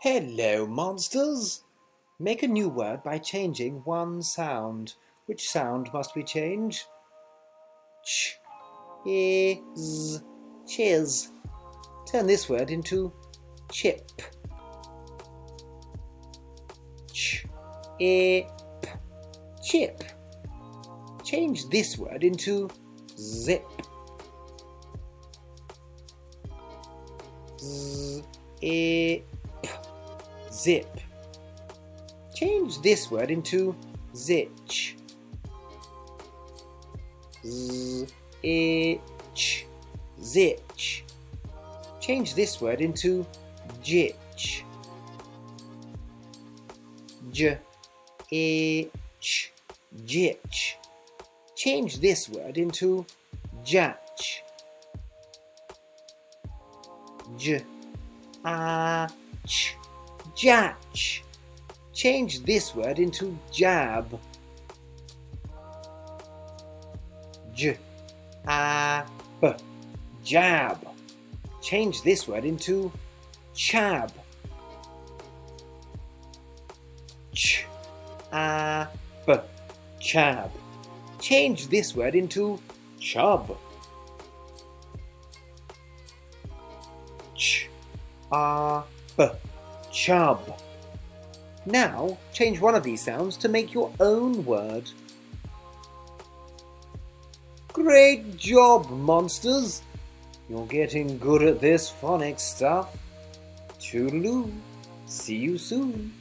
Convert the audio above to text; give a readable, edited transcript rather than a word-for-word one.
Hello, monsters! Make a new word by changing one sound. Which sound must we change? Ch, is, chiz. Turn this word into chip. Ch, p, chip. Change this word into zip. Z, p, zip. Change this word into zich. Z, ich, zich. Change this word into jich. J, ich, jich. Change this word into jach. J, ch, jach. Change this word into jab. J, b, jab. Change this word into chab. Ch, b, chab. Change this word into chub. Ch, b, chub. Now, change one of these sounds to make your own word. Great job, monsters! You're getting good at this phonics stuff. Toodaloo. See you soon.